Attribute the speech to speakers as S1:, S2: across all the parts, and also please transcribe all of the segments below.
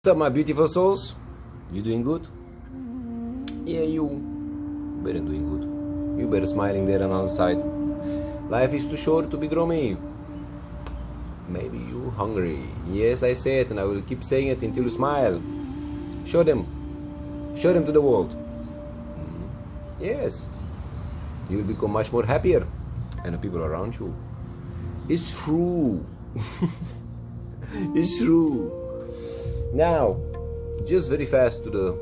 S1: What's up, my beautiful souls? You doing good? Yeah, you better doing good. You better smiling there on the other side. Life is too short to be grummy. Maybe you hungry. Yes, I say it, and I will keep saying it until you smile. Show them. Show them to the world. Yes. You will become much more happier, and the people around you. It's true. It's true. Now, just very fast to the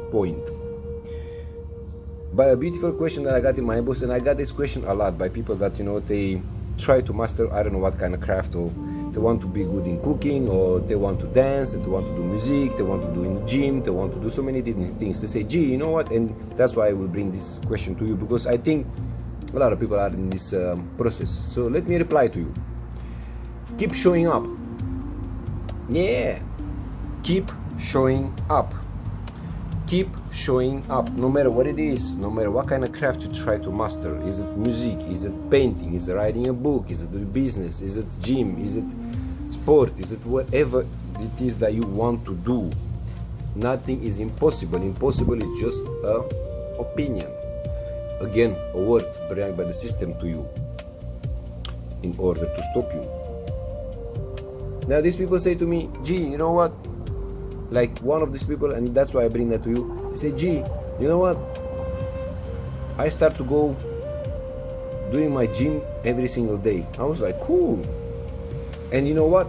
S1: point. By a beautiful question that I got in my inbox, and I got this question a lot by people that, they try to master, I don't know what kind of craft of, they want to be good in cooking, or they want to dance, and they want to do music, they want to do in the gym, they want to do so many different things. They say, gee, you know what? And that's why I will bring this question to you, because I think a lot of people are in this process. So let me reply to you. Keep showing up. Yeah, keep showing up. Keep showing up, no matter what it is, no matter what kind of craft you try to master. Is it music? Is it painting? Is it writing a book? Is it doing business? Is it gym? Is it sport? Is it whatever it is that you want to do? Nothing is impossible. Impossible is just an opinion. Again, a word brought by the system to you in order to stop you. Now these people say to me, gee, you know what? Like one of these people, and that's why I bring that to you. They say, gee, you know what? I start to go doing my gym every single day. I was like, cool. And you know what?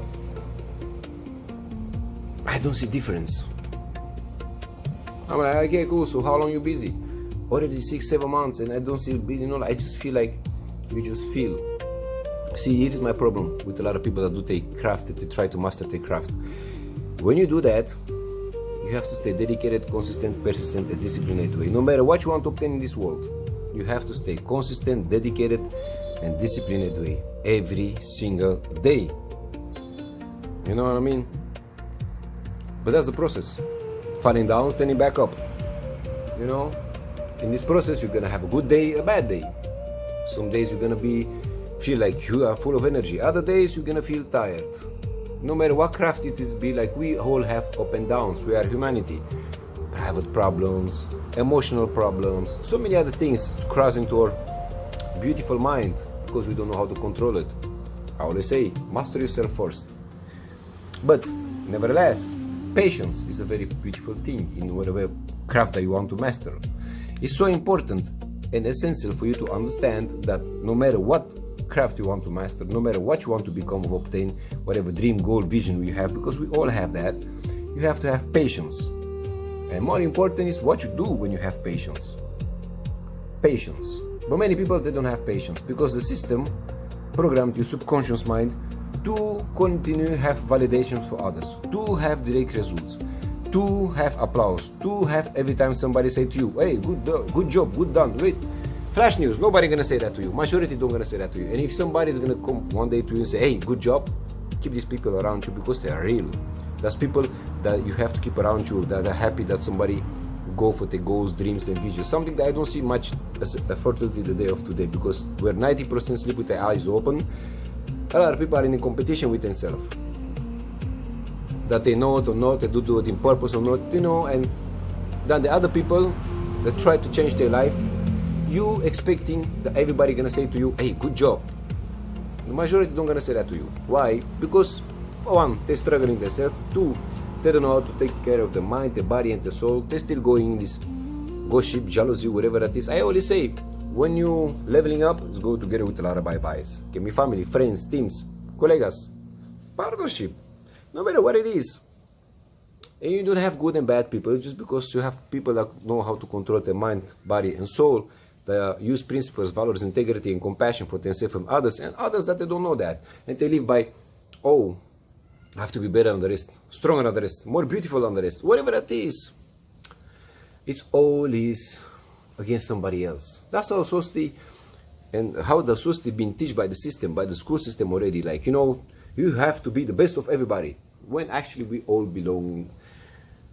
S1: I don't see difference. I'm like, okay, cool. So how long you busy? Already 6-7 months, and I don't see busy. I just feel like you just feel. See, here is my problem with a lot of people that do take craft, that they try to master their craft. When you do that, you have to stay dedicated, consistent, persistent, and disciplined way. No matter what you want to obtain in this world, you have to stay consistent, dedicated, and disciplined way every single day. You know what I mean? But that's the process. Falling down, standing back up. In this process, you're gonna have a good day, a bad day. Some days you're gonna feel like you are full of energy. Other days you're gonna feel tired. No matter what craft it is, we all have up and downs. We are humanity. Private problems, emotional problems, so many other things crossing to our beautiful mind because we don't know how to control it. I always say, master yourself first. But nevertheless, patience is a very beautiful thing in whatever craft that you want to master. It's so important and essential for you to understand that no matter what craft you want to master, no matter what you want to become or obtain, whatever dream, goal, vision you have, because we all have that, you have to have patience. And more important is what you do when you have patience. Patience. But many people, they don't have patience because the system programmed your subconscious mind to continue have validations for others, to have direct results, to have applause, to have every time somebody say to you, hey, good job, good done. Wait, flash news, nobody gonna say that to you. Majority don't gonna say that to you. And if somebody is gonna come one day to you and say, hey, good job, keep these people around you because they are real. That's people that you have to keep around you, that are happy that somebody go for their goals, dreams, and visions. Something that I don't see much as unfortunately the day of today, because we're 90% sleep with their eyes open. A lot of people are in a competition with themselves. That they know it or not, they do it in purpose or not, and then the other people that try to change their life, you expecting that everybody gonna say to you, hey, good job. The majority don't gonna say that to you. Why? Because one, they're struggling themselves. Two, they don't know how to take care of the mind, the body, and the soul. They're still going in this gossip, jealousy, whatever that is. I always say, when you leveling up, it's go together with a lot of bye-byes. Can be family, friends, teams, colleagues, partnership, no matter what it is. And you don't have good and bad people just because you have people that know how to control their mind, body, and soul. They use principles, values, integrity, and compassion for themselves and others that they don't know that. And they live by, oh, I have to be better than the rest, stronger than the rest, more beautiful than the rest, whatever that is. It's always against somebody else. That's how society, and how the society been taught by the system, by the school system already. Like, you have to be the best of everybody, when actually we all belong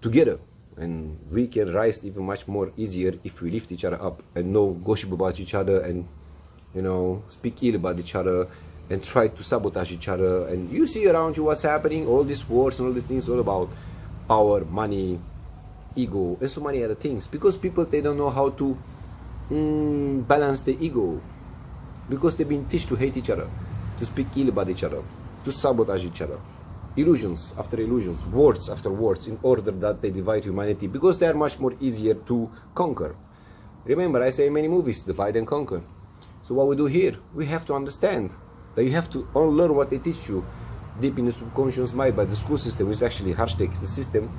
S1: together. And we can rise even much more easier if we lift each other up and know gossip about each other and speak ill about each other and try to sabotage each other. And you see around you what's happening, all these wars and all these things, all about power, money, ego, and so many other things. Because people, they don't know how to balance the ego, because they've been taught to hate each other, to speak ill about each other, to sabotage each other. Illusions after illusions, words after words, in order that they divide humanity, because they are much more easier to conquer. Remember, I say in many movies, divide and conquer. So what we do here, we have to understand that you have to unlearn what they teach you deep in the subconscious mind by the school system, which is actually hashtag the system,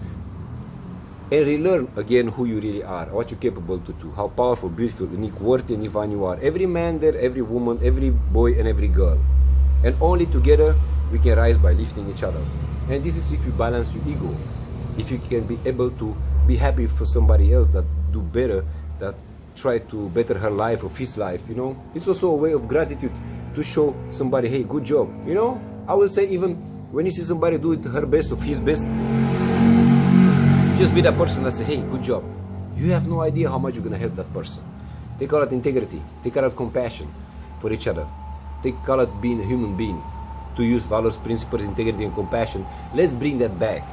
S1: and relearn again who you really are, what you're capable to do, how powerful, beautiful, unique, worthy, and divine you are. Every man there, every woman, every boy, and every girl. And only together we can rise by lifting each other. And this is if you balance your ego, if you can be able to be happy for somebody else that do better, that try to better her life or his life, you know. It's also a way of gratitude to show somebody, hey, good job, you know. I will say, even when you see somebody do it her best of his best, just be that person and say, hey, good job. You have no idea how much you're gonna help that person. They call it integrity, they call it compassion for each other, they call it being a human being. To use values, principles, integrity, and compassion. Let's bring that back.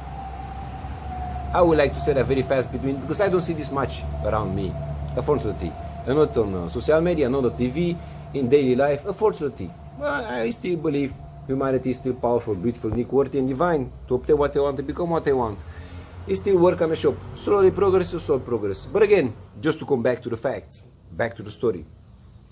S1: I would like to say that very fast because I don't see this much around me, unfortunately. And not on social media, not on TV, in daily life, unfortunately. Well, I still believe humanity is still powerful, beautiful, unique, worthy, and divine to obtain what they want, to become what they want. It's still work on the shop. Slowly progress to slow progress. But again, just to come back to the facts, back to the story.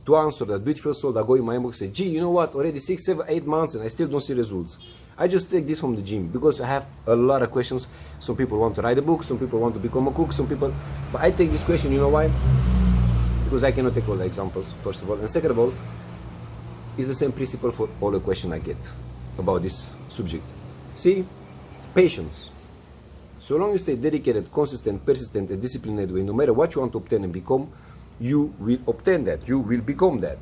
S1: To answer that beautiful soul that go in my inbox and say, gee, you know what, already 6, 7, 8 months and I still don't see results. I just take this from the gym because I have a lot of questions. Some people want to write a book, some people want to become a cook, some people, but I take this question, you know why? Because I cannot take all the examples, first of all, and second of all, it's the same principle for all the questions I get about this subject. See, patience. So long as you stay dedicated, consistent, persistent, and disciplined way, no matter what you want to obtain and become, you will obtain that, you will become that.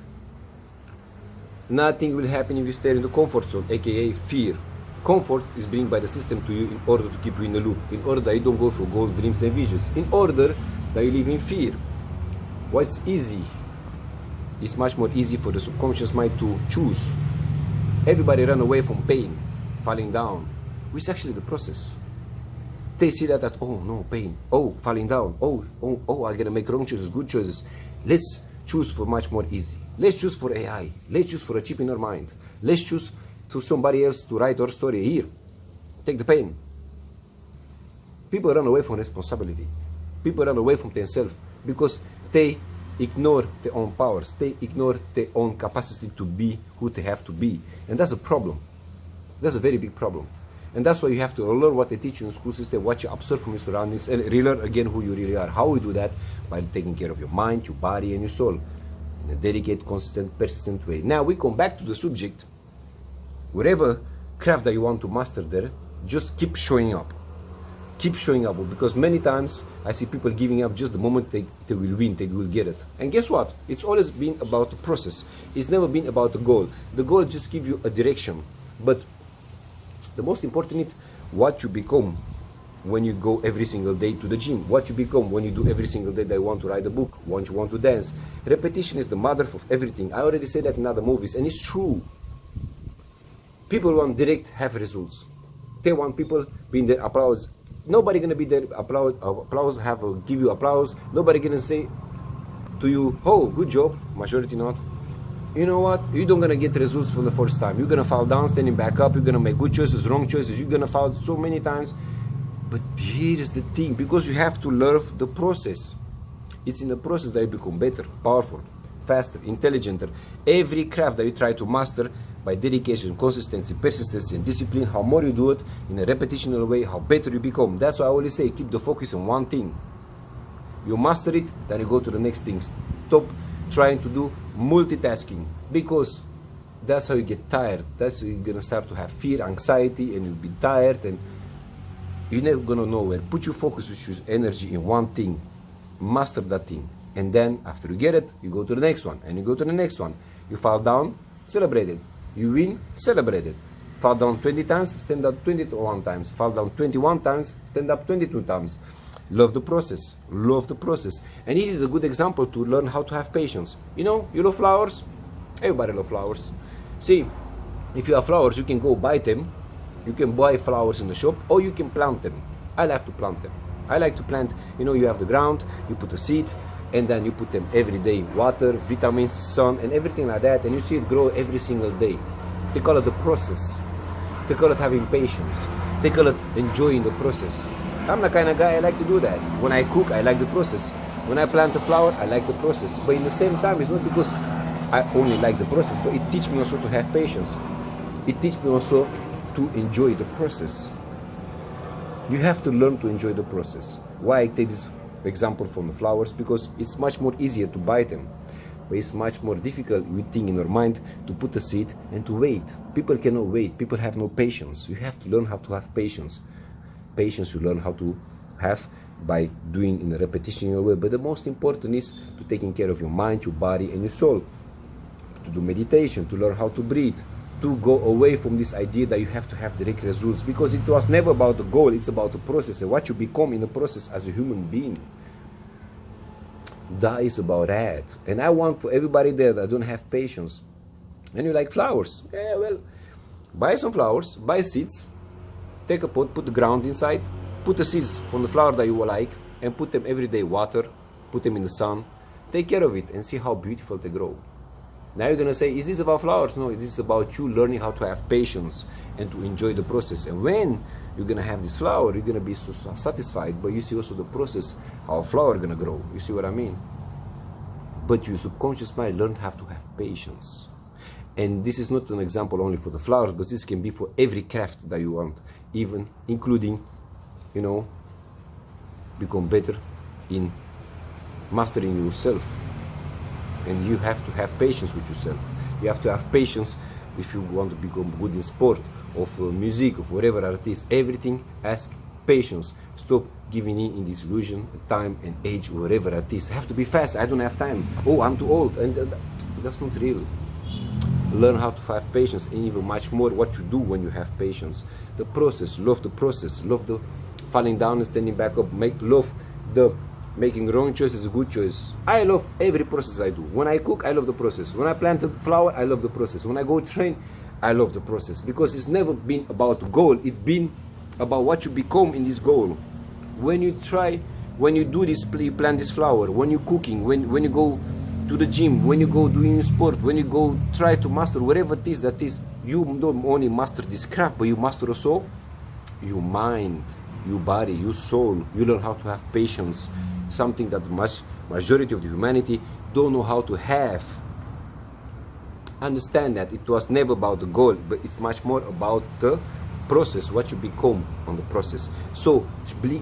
S1: Nothing will happen if you stay in the comfort zone, aka fear. Comfort is brought by the system to you in order to keep you in the loop, in order that you don't go through goals, dreams, and visions, in order that you live in fear. What's easy is much more easy for the subconscious mind to choose. Everybody run away from pain, falling down, which is actually the process. They see that, oh no, pain, oh, falling down, oh, I'm gonna make wrong choices, good choices. Let's choose for much more easy. Let's choose for AI. Let's choose for a chip in our mind. Let's choose to somebody else to write our story. Here, take the pain. People run away from responsibility. People run away from themselves because they ignore their own powers. They ignore their own capacity to be who they have to be. And that's a problem. That's a very big problem. And that's why you have to learn what they teach you in the school system, what you observe from your surroundings, and relearn again who you really are. How we do that? By taking care of your mind, your body, and your soul in a dedicated, consistent, persistent way. Now we come back to the subject. Whatever craft that you want to master there, just keep showing up. Keep showing up, because many times I see people giving up just the moment they will win, they will get it. And guess what? It's always been about the process. It's never been about the goal. The goal just gives you a direction. But the most important is what you become when you go every single day to the gym, what you become when you do every single day that you want to write a book, when you want to dance. Repetition is the mother of everything. I already said that in other movies, and it's true. People want direct, have results. They want people being there, applause. Nobody gonna be there, give you applause. Nobody gonna say to you, oh, good job, majority not. You know what? You don't gonna get results from the first time. You're gonna fall down, standing back up. You're gonna make good choices, wrong choices. You're gonna fall so many times. But here is the thing, because you have to learn the process. It's in the process that you become better, powerful, faster, intelligenter. Every craft that you try to master by dedication, consistency, persistency, and discipline, how more you do it in a repetitional way, how better you become. That's why I always say, keep the focus on one thing. You master it, then you go to the next thing. Stop trying to do multitasking, because that's how you get tired. That's how you're gonna start to have fear, anxiety, and you'll be tired, and you're never gonna know where. Put your focus, which is energy, in one thing. Master that thing, and then after you get it, you go to the next one, and you go to the next one. You fall down, celebrate it. You win, celebrate it. Fall down 20 times, stand up 21 times. Fall down 21 times, stand up 22 times. Love the process. Love the process. And this is a good example to learn how to have patience. You know, you love flowers? Everybody loves flowers. See, If you have flowers, you can go buy them. You can buy flowers in the shop, or you can plant them. I like to plant them. I like to plant, you have the ground, you put a seed, and then you put them every day, water, vitamins, sun, and everything like that, and you see it grow every single day. They call it the process. They call it having patience. They call it enjoying the process. I'm the kind of guy I like to do that. When I cook, I like the process. When I plant a flower, I like the process. But in the same time, it's not because I only like the process, but it teaches me also to have patience. It teaches me also to enjoy the process. You have to learn to enjoy the process. Why I take this example from the flowers? Because it's much more easier to buy them, but it's much more difficult, you think in your mind, to put a seed and to wait. People cannot wait. People have no patience. You have to learn how to have patience. Patience you learn how to have by doing in a repetition in your way. But the most important is to taking care of your mind, your body, and your soul. To do meditation, to learn how to breathe, to go away from this idea that you have to have direct results, because it was never about the goal, it's about the process and what you become in the process as a human being. That is about that. And I want for everybody there that don't have patience, and you like flowers, yeah, well, buy some flowers, buy seeds, take a pot, put the ground inside, put the seeds from the flower that you will like, and put them every day, water, put them in the sun, take care of it, and see how beautiful they grow. Now you're gonna say, is this about flowers? No, this is about you learning how to have patience and to enjoy the process. And when you're gonna have this flower, you're gonna be so satisfied, but you see also the process, how a flower gonna grow. You see what I mean? But your subconscious mind learned how to have patience. And this is not an example only for the flowers, but this can be for every craft that you want, even including, become better in mastering yourself. And you have to have patience with yourself. You have to have patience if you want to become good in sport, of music, of whatever it is. Everything asks patience. Stop giving in this illusion, time and age, whatever it is. I have to be fast, I don't have time. Oh, I'm too old. And that's not real. Learn how to have patience, and even much more what you do when you have patience. The process, love the process, love the falling down and standing back up, love the making wrong choices, a good choice. I love every process I do. When I cook, I love the process. When I plant a flower, I love the process. When I go train, I love the process, because it's never been about the goal. It's been about what you become in this goal. When you do this, you plant this flower, when you're cooking, when you go to the gym, when you go doing sport, when you go try to master whatever it is that is, you don't only master this craft, but you master also your mind, your body, your soul. You learn how to have patience, something that the majority of the humanity don't know how to have. Understand that it was never about the goal, but it's much more about the process, what you become on the process. So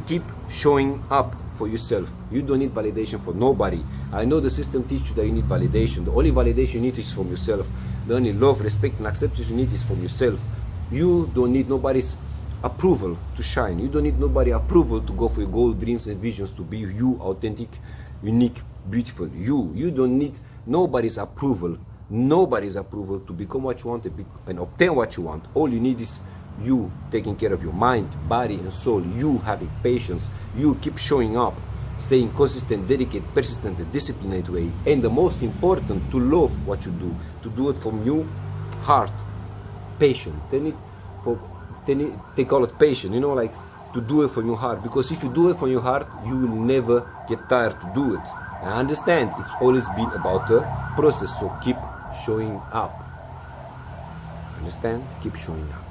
S1: keep showing up for yourself. You don't need validation for nobody. I know the system teaches you that you need validation. The only validation you need is from yourself. The only love, respect, and acceptance you need is from yourself. You don't need nobody's approval to shine. You don't need nobody's approval to go for your goals, dreams, and visions, to be you, authentic, unique, beautiful. You don't need nobody's approval. Nobody's approval to become what you want and obtain what you want. All you need is you taking care of your mind, body, and soul. You having patience. You keep showing up, staying consistent, dedicated, persistent, and disciplined way. And the most important, to love what you do, to do it from your heart. Patient. They call it patient, like to do it from your heart. Because if you do it from your heart, you will never get tired to do it. I understand it's always been about the process, so keep showing up. Understand? Keep showing up.